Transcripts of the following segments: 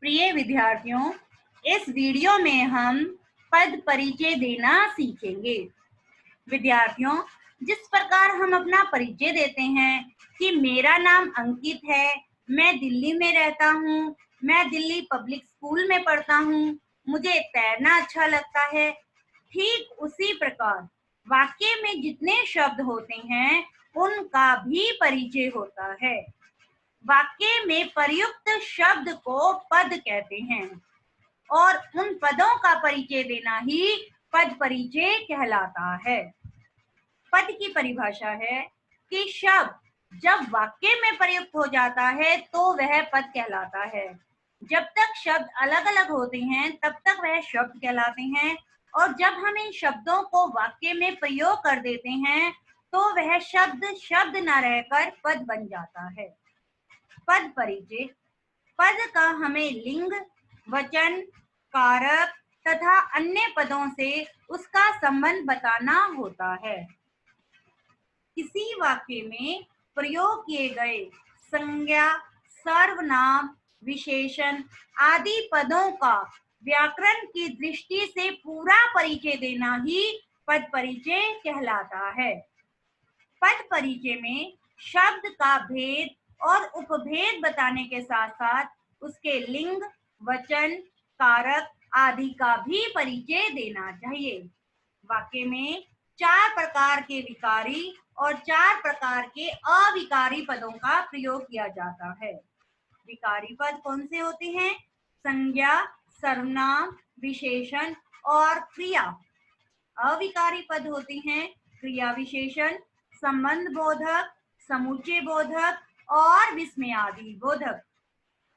प्रिय विद्यार्थियों, इस वीडियो में हम पद परिचय देना सीखेंगे। विद्यार्थियों, जिस प्रकार हम अपना परिचय देते हैं कि मेरा नाम अंकित है, मैं दिल्ली में रहता हूँ, मैं दिल्ली पब्लिक स्कूल में पढ़ता हूँ, मुझे तैरना अच्छा लगता है, ठीक उसी प्रकार वाक्य में जितने शब्द होते हैं उनका भी परिचय होता है। वाक्य में प्रयुक्त शब्द को पद कहते हैं और उन पदों का परिचय देना ही पद परिचय कहलाता है। पद की परिभाषा है कि शब्द जब वाक्य में प्रयुक्त हो जाता है तो वह पद कहलाता है। जब तक शब्द अलग अलग होते हैं तब तक वह शब्द कहलाते हैं और जब हम इन शब्दों को वाक्य में प्रयोग कर देते हैं तो वह शब्द शब्द न रहकर पद बन जाता है। पद परिचय। पद का हमें लिंग, वचन, कारक तथा अन्य पदों से उसका संबंध बताना होता है। किसी वाक्य में प्रयोग किए गए संज्ञा, सर्वनाम, विशेषण आदि पदों का व्याकरण की दृष्टि से पूरा परिचय देना ही पद परिचय कहलाता है। पद परिचय में शब्द का भेद और उपभेद बताने के साथ साथ उसके लिंग, वचन, कारक आदि का भी परिचय देना चाहिए। वाक्य में 4 प्रकार के विकारी और 4 प्रकार के अविकारी पदों का प्रयोग किया जाता है। विकारी पद कौन से होते हैं? संज्ञा, सर्वनाम, विशेषण और क्रिया। अविकारी पद होते हैं क्रिया विशेषण, संबंध बोधक, समुच्चय बोधक और विस्मयादि बोधक।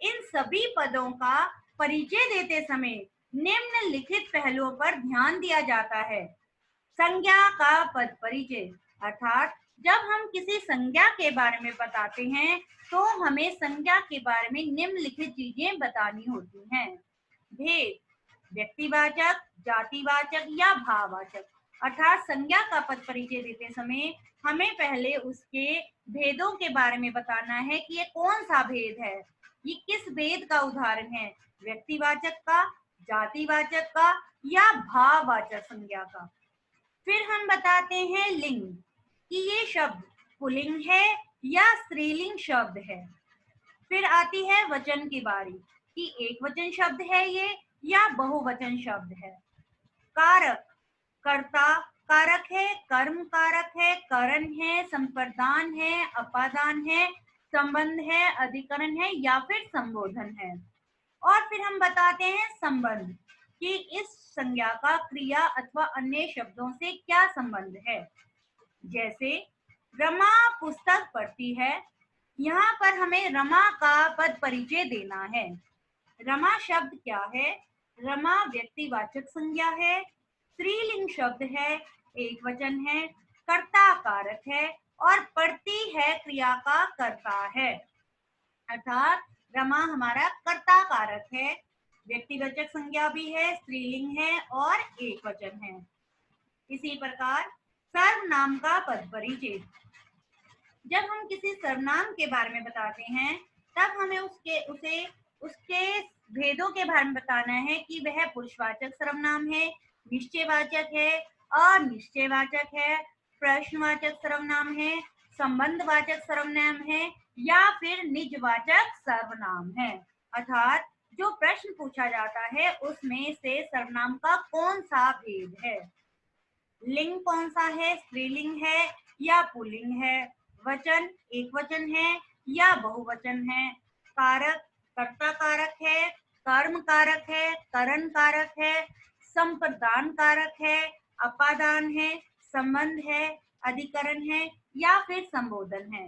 इन सभी पदों का परिचय देते समय निम्नलिखित पहलुओं पर ध्यान दिया जाता है। संज्ञा का पद परिचय, अर्थात जब हम किसी संज्ञा के बारे में बताते हैं तो हमें संज्ञा के बारे में निम्नलिखित चीजें बतानी होती हैं। भेद, व्यक्तिवाचक, जातिवाचक या भाववाचक। अर्थात संज्ञा का पद परिचय देते समय हमें पहले उसके भेदों के बारे में बताना है कि ये कौन सा भेद है, ये किस भेद का उदाहरण है, व्यक्तिवाचक का, जातिवाचक का या भाववाचक संज्ञा का। फिर हम बताते हैं लिंग कि ये शब्द पुल्लिंग है या स्त्रीलिंग शब्द है। फिर आती है वचन की बारी कि एक वचन शब्द है ये या बहुवचन शब्द है। कारक, कर्ता कारक है, कर्म कारक है, करण है, संप्रदान है, अपादान है, संबंध है, अधिकरण है या फिर संबोधन है। और फिर हम बताते हैं संबंध कि इस संज्ञा का क्रिया अथवा अन्य शब्दों से क्या संबंध है। जैसे रमा पुस्तक पढ़ती है, यहाँ पर हमें रमा का पद परिचय देना है। रमा शब्द क्या है? रमा व्यक्तिवाचक संज्ञा है, स्त्रीलिंग शब्द है, एक वचन है, कर्ता कारक है और पढ़ती है क्रिया का कर्ता है। अर्थात रमा हमारा कर्ता कारक है, व्यक्तिवाचक संज्ञा भी है, स्त्रीलिंग है और एक वचन है। इसी प्रकार सर्वनाम का पद परिचय। जब हम किसी सर्वनाम के बारे में बताते हैं तब हमें उसके भेदों के बारे में बताना है कि वह पुरुषवाचक सर्वनाम है, निश्चयवाचक है, अनिश्चयवाचक है, प्रश्नवाचक सर्वनाम है, संबंधवाचक सर्वनाम है या फिर निजवाचक सर्वनाम है। अर्थात जो प्रश्न पूछा जाता है उसमें से सर्वनाम का कौन सा भेद है, लिंग कौन सा है, स्त्रीलिंग है या पुल्लिंग है, वचन एक वचन है या बहुवचन है, कारक कर्ता कारक है, कर्म कारक है, करण कारक है, संप्रदान कारक है, अपादान है, संबंध है, अधिकरण है या फिर संबोधन है।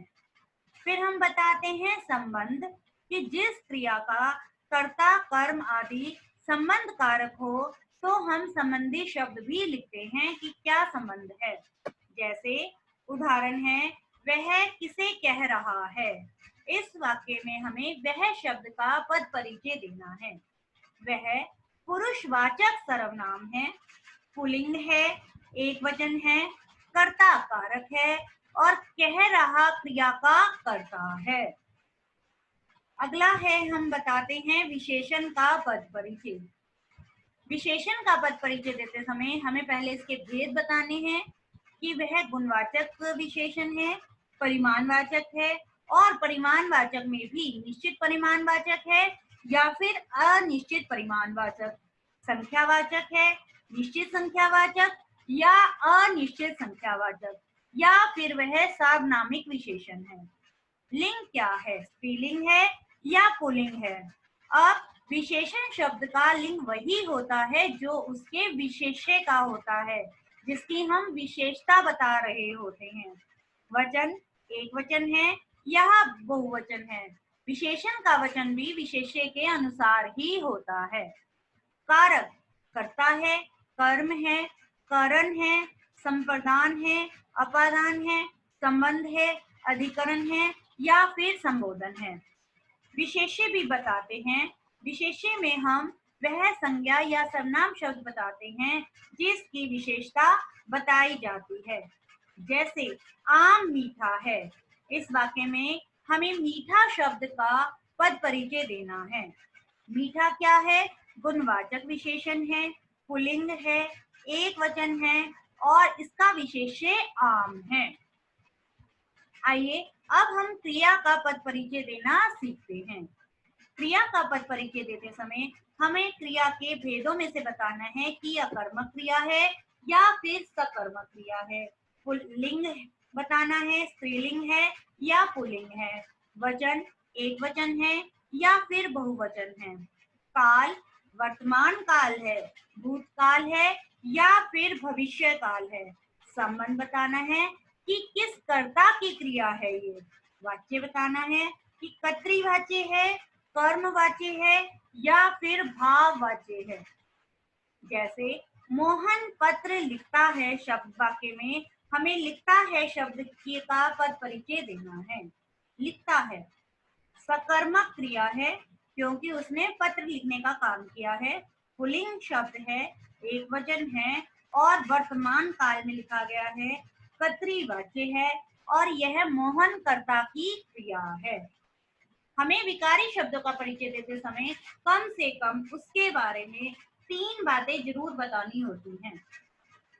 फिर हम बताते हैं संबंध कि जिस क्रिया का कर्ता कर्म आदि संबंध कारक हो तो हम संबंधी शब्द भी लिखते हैं कि क्या संबंध है। जैसे उदाहरण है वह किसे कह रहा है। इस वाक्य में हमें वह शब्द का पद परिचय देना है। वह पुरुषवाचक सर्वनाम है, पुल्लिंग है, एक वचन है, कर्ता कारक है और कह रहा क्रिया का कर्ता है। अगला है, हम बताते हैं विशेषण का पद परिचय। विशेषण का पद परिचय देते समय हमें पहले इसके भेद बताने हैं कि वह गुणवाचक विशेषण है, परिमाणवाचक है, और परिमाणवाचक में भी निश्चित परिमाणवाचक है या फिर अनिश्चित परिमाणवाचक, संख्यावाचक है, निश्चित संख्यावाचक या अनिश्चित संख्यावाचक, या फिर वह सार्वनामिक विशेषण है। लिंग क्या है, स्त्रीलिंग है या पुल्लिंग है? अब विशेषण शब्द का लिंग वही होता है जो उसके विशेष्य का होता है, जिसकी हम विशेषता बता रहे होते हैं। वचन एक वचन है या बहुवचन है। विशेषण का वचन भी विशेष्य के अनुसार ही होता है। कारक कर्ता है, कर्म है, कारण है, संप्रदान है, अपादान है, संबंध है, अधिकरण है या फिर संबोधन है। विशेष्य भी बताते हैं। विशेष्य में हम वह संज्ञा या सर्वनाम शब्द बताते हैं जिसकी विशेषता बताई जाती है। जैसे आम मीठा है, इस वाक्य में हमें मीठा शब्द का पद परिचय देना है। मीठा क्या है? गुणवाचक विशेषण है, पुल्लिंग है, एक वचन है और इसका विशेष्य आम है। आइए अब हम क्रिया का पद परिचय देना सीखते हैं। क्रिया का पद परिचय देते समय हमें क्रिया के भेदों में से बताना है कि अकर्मक क्रिया है या फिर सकर्मक क्रिया है। पुल्लिंग बताना है, स्त्रीलिंग है या पुल्लिंग है। वचन एक वचन है या फिर बहुवचन है। काल वर्तमान काल है, भूतकाल है या फिर भविष्य काल है। संबंध बताना है कि किस कर्ता की क्रिया है ये। वाच्य बताना है कि कर्तृवाच्य है, कर्मवाच्य है या फिर भाववाच्य है। जैसे मोहन पत्र लिखता है शब्द वाक्य में हमें लिखता है शब्द का पद परिचय देना है। लिखता है सकर्मक क्रिया है क्योंकि उसने पत्र लिखने का काम किया है। पुल्लिंग शब्द है, एक वचन है और वर्तमान काल में लिखा गया है, कर्तृवाच्य है और यह मोहन कर्ता की क्रिया है। हमें विकारी शब्दों का परिचय देते समय कम से कम उसके बारे में 3 बातें जरूर बतानी होती हैं।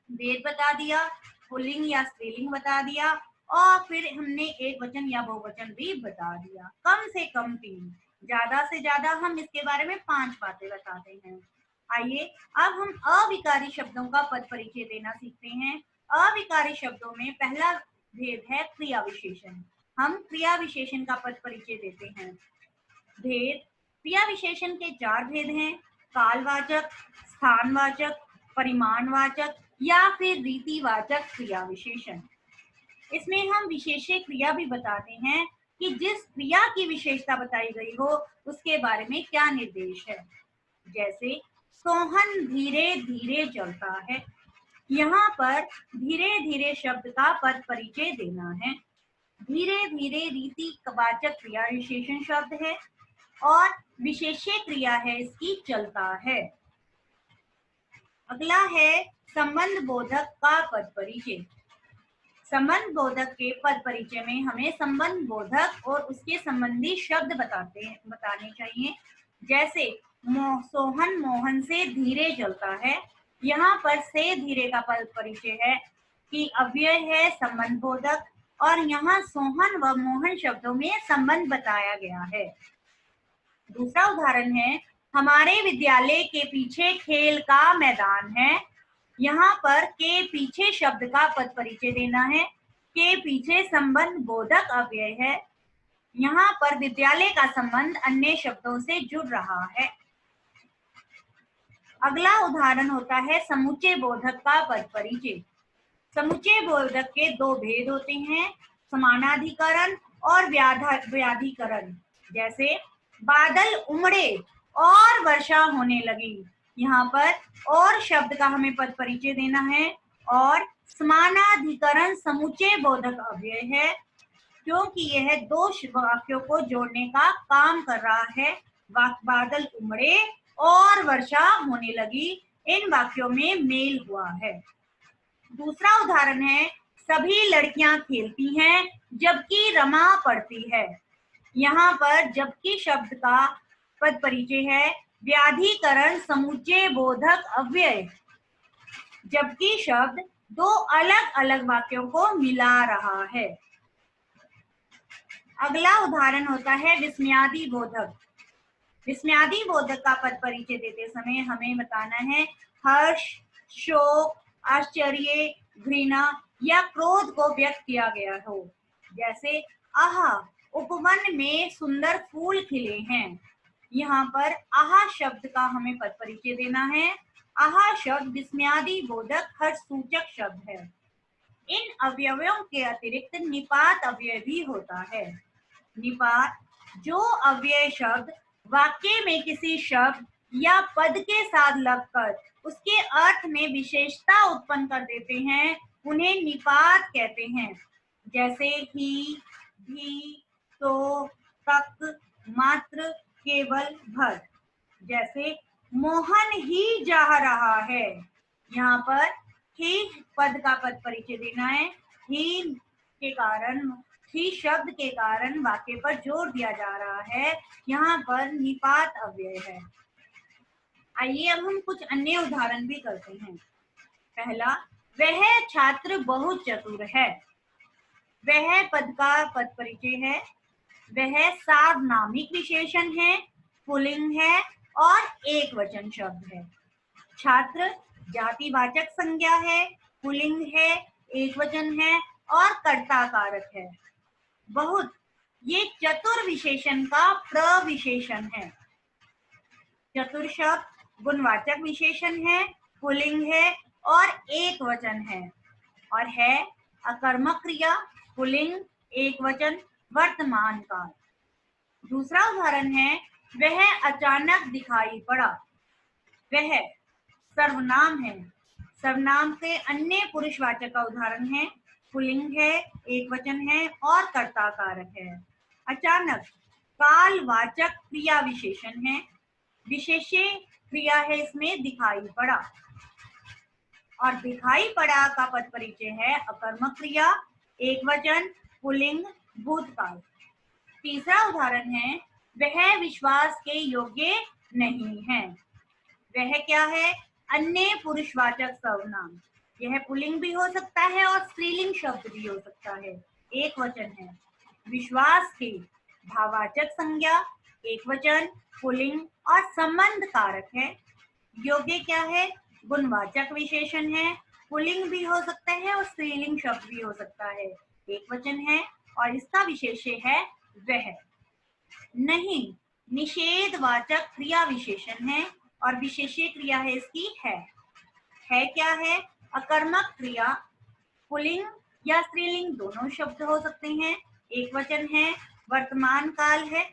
भेद बता दिया, पुल्लिंग या स्त्रीलिंग बता दिया और फिर हमने एक वचन या बहुवचन भी बता दिया। कम से कम 3, ज्यादा से ज्यादा हम इसके बारे में 5 बातें बताते हैं। आइए अब हम अविकारी शब्दों का पद परिचय देना सीखते हैं। अविकारी शब्दों में पहला भेद है क्रिया विशेषण। हम क्रिया विशेषण का पद परिचय देते हैं। भेद क्रिया विशेषण के 4 भेद हैं, कालवाचक, स्थानवाचक, परिमाणवाचक या फिर रीतिवाचक क्रिया विशेषण। इसमें हम विशेष्य क्रिया भी बताते हैं कि जिस क्रिया की विशेषता बताई गई हो उसके बारे में क्या निर्देश है। जैसे सोहन धीरे धीरे चलता है, यहाँ पर धीरे धीरे शब्द का पद परिचय देना है। धीरे धीरे रीतिवाचक क्रिया विशेषण शब्द है और विशेष्य क्रिया है इसकी चलता है। अगला है संबंध बोधक का पद परिचय। संबंध बोधक के पद परिचय में हमें संबंध बोधक और उसके संबंधी शब्द बताने चाहिए। जैसे सोहन मोहन से धीरे चलता है, यहाँ पर से धीरे का पद परिचय है कि अव्यय है संबंध बोधक और यहाँ सोहन व मोहन शब्दों में संबंध बताया गया है। दूसरा उदाहरण है हमारे विद्यालय के पीछे खेल का मैदान है, यहाँ पर के पीछे शब्द का पद परिचय देना है। के पीछे संबंध बोधक अव्यय है, यहाँ पर विद्यालय का संबंध अन्य शब्दों से जुड़ रहा है। अगला उदाहरण होता है समुच्चय बोधक का पद परिचय। समुच्चय बोधक के 2 भेद होते हैं, समानाधिकरण और व्याधिकरण। जैसे बादल उमड़े और वर्षा होने लगी, यहाँ पर और शब्द का हमें पद परिचय देना है। और समानाधिकरण समुच्चय बोधक अव्यय है क्योंकि यह 2 वाक्यों को जोड़ने का काम कर रहा है। बादल उमड़े और वर्षा होने लगी, इन वाक्यों में मेल हुआ है। दूसरा उदाहरण है सभी लड़कियां खेलती हैं जबकि रमा पढ़ती है। यहाँ पर जबकि शब्द का पद परिचय है व्याधिकरण समुच्चय बोधक अव्यय। जबकि शब्द दो अलग अलग वाक्यों को मिला रहा है। अगला उदाहरण होता है विस्मयादि बोधक। विस्मयादि बोधक का पद परिचय देते समय हमें बताना है हर्ष, शोक, आश्चर्य, घृणा या क्रोध को व्यक्त किया गया हो। जैसे आहा, उपवन में सुंदर फूल खिले हैं। यहाँ पर आहा शब्द का हमें पद परिचय देना है। आहा शब्द विस्मयादि बोधक हर्ष सूचक शब्द है। इन अवयवों के अतिरिक्त निपात अव्यय भी होता है। निपात जो अव्यय शब्द वाक्य में किसी शब्द या पद के साथ लगकर उसके अर्थ में विशेषता उत्पन्न कर देते हैं, उन्हें निपात कहते हैं। जैसे ही, भी, तो, तक, मात्र, केवल, भर। जैसे मोहन ही जा रहा है। यहाँ पर ही पद का पद परिचय देना है। ही के कारण, ही शब्द के कारण वाक्य पर जोर दिया जा रहा है। यहाँ पर निपात अव्यय है। आइए अब हम कुछ अन्य उदाहरण भी करते हैं। पहला, वह छात्र बहुत चतुर है। वह पद का पद परिचय है। वह सार्वनामिक विशेषण है, पुल्लिंग है और एक वचन शब्द है। छात्र जातिवाचक संज्ञा है, पुल्लिंग है, एक वचन है और कर्ता कारक है। बहुत ये चतुर विशेषण का प्रविशेषण है। चतुर शब्द गुणवाचक विशेषण है, पुल्लिंग है और एक वचन है और है अकर्मक क्रिया, पुल्लिंग, एक वचन, वर्तमान काल। दूसरा उदाहरण है वह अचानक दिखाई पड़ा। वह सर्वनाम है। सर्वनाम के अन्य पुरुषवाचक का उदाहरण है, पुल्लिंग है, एक वचन है और कर्ता कारक है। अचानक कालवाचक क्रिया विशेषण है। विशेष्य क्रिया है इसमें दिखाई पड़ा और दिखाई पड़ा का पद परिचय है अकर्मक क्रिया, एक वचन, पुल्लिंग, भूतकाल। तीसरा उदाहरण है वह विश्वास के योग्य नहीं है। वह क्या है? अन्य पुरुषवाचक सर्वनाम। यह पुल्लिंग भी हो सकता है और स्त्रीलिंग शब्द भी हो सकता है, एक वचन है। विश्वास के भाववाचक संज्ञा, एक वचन, पुल्लिंग और संबंध कारक है। योग्य क्या है? गुणवाचक विशेषण है, पुल्लिंग भी हो सकता है और स्त्रीलिंग शब्द भी हो सकता है, एक वचन है और इसका विशेष्य है वह। नहीं निषेधवाचक क्रिया विशेषण है और विशेष्य क्रिया है इसकी है। क्या है? अकर्मक क्रिया, पुल्लिंग या स्त्रीलिंग दोनों शब्द हो सकते हैं, एक वचन है, वर्तमान काल है